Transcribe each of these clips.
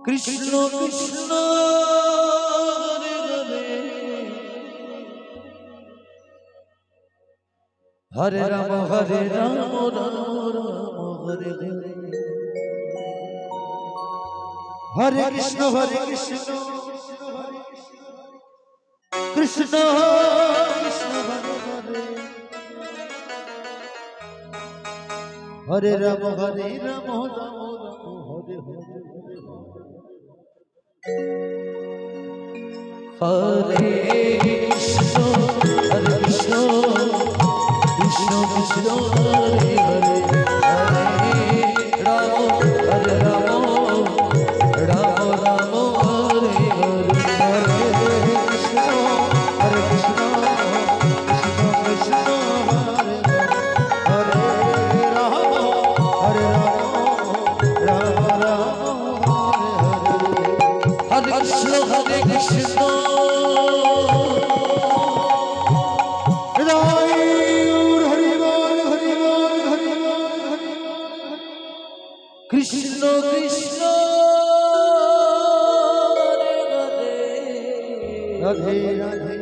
Krishna Krishna Hare Ram Hare Ram Ram Ram Hare Hare Hare Krishna Krishna Krishna Hare Ram Hare Ram Ram Ram Hare Hare Hare Krishna Krishna Krishna Hare Hare Hare Ram Hare Ram Ram Ram Hare Hare Hare Krishna Krishna Krishna Hare Hare Ram Hare Ram Ram Hare Krishna Krishna Krishna Radhe Radhe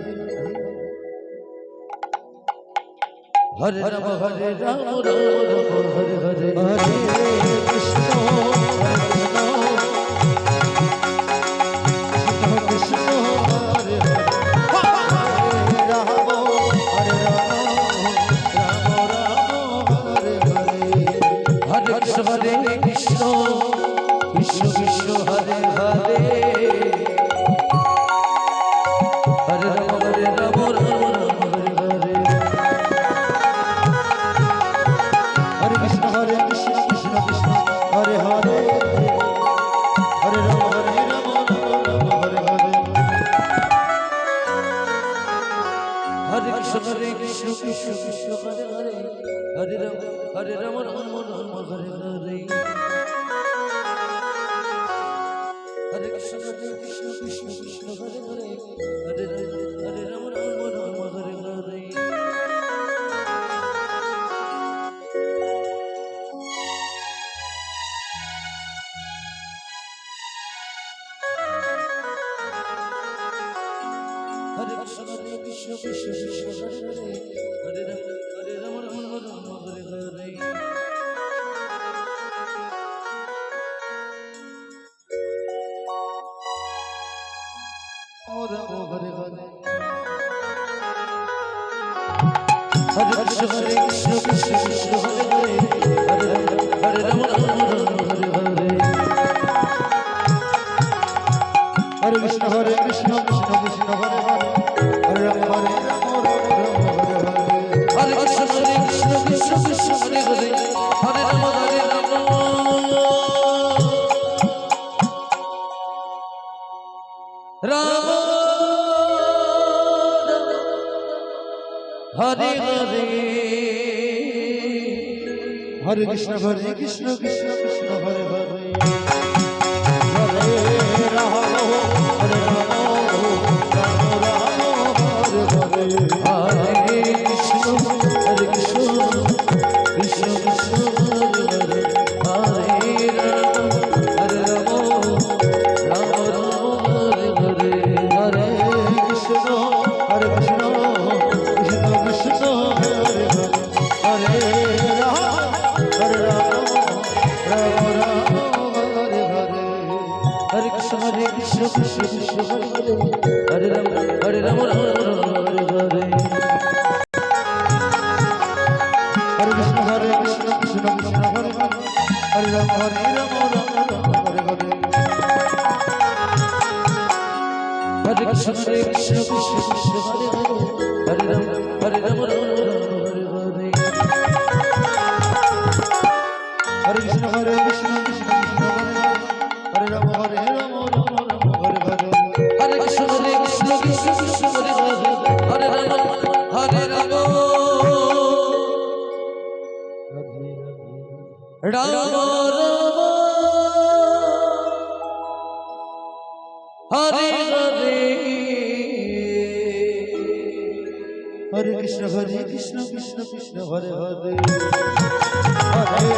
Hare Ram Hare Ram Ram Ram Hare Hare Hare Krishna Krishna Hare Hare Ram Hare Ram Ram Hare Hare Hare Krishna Krishna Krishna Hare Hare Hare Ram Ram Hare Hare Hare Krishna Krishna Krishna Hare Hare Hare Ram Ram Hare Hare Hare Krishna Krishna Hare Hare Hare Ram Ram Hare Hare Hare Krishna Krishna Krishna Hare Hare Hare Hare Ram Ram Hare Hare Hare Krishna Krishna Hare Hare Hare Ram Ram Hare Hare Hare Krishna Krishna Hare Hare Hare Ram Hare Hare Hare Krishna Krishna Krishna Hare Hare Hare Ram Hare Ram Hare Hare Hare Krishna Krishna Hare Hare Hare Ram Ram Hare Hare Hare Krishna Krishna Krishna Hare Hare Hare Ram Hare Ram Ram Ram Hare Hare Hare Krishna Krishna Krishna Hare Hare Hare Ram Ram Ram Hare Hare Hare Krishna Krishna Krishna Hare Hare Hare Ram Ram Ram Hare Hare Hare Krishna Krishna Krishna Hare Hare Hare Ram Hare Ram Hare Hare Hare Krishna Krishna Krishna Hare Hare Hare Ram Hare Hare Hare Krishna Krishna Krishna Hare Hare Hare Ram Hare Hare Hare Krishna Krishna Krishna Hare Ram Hare Hare Hare Krishna Krishna Krishna Hare Hare Hare Ram Ram Hare Hare Hare Krishna Krishna Krishna Hare Hare Hare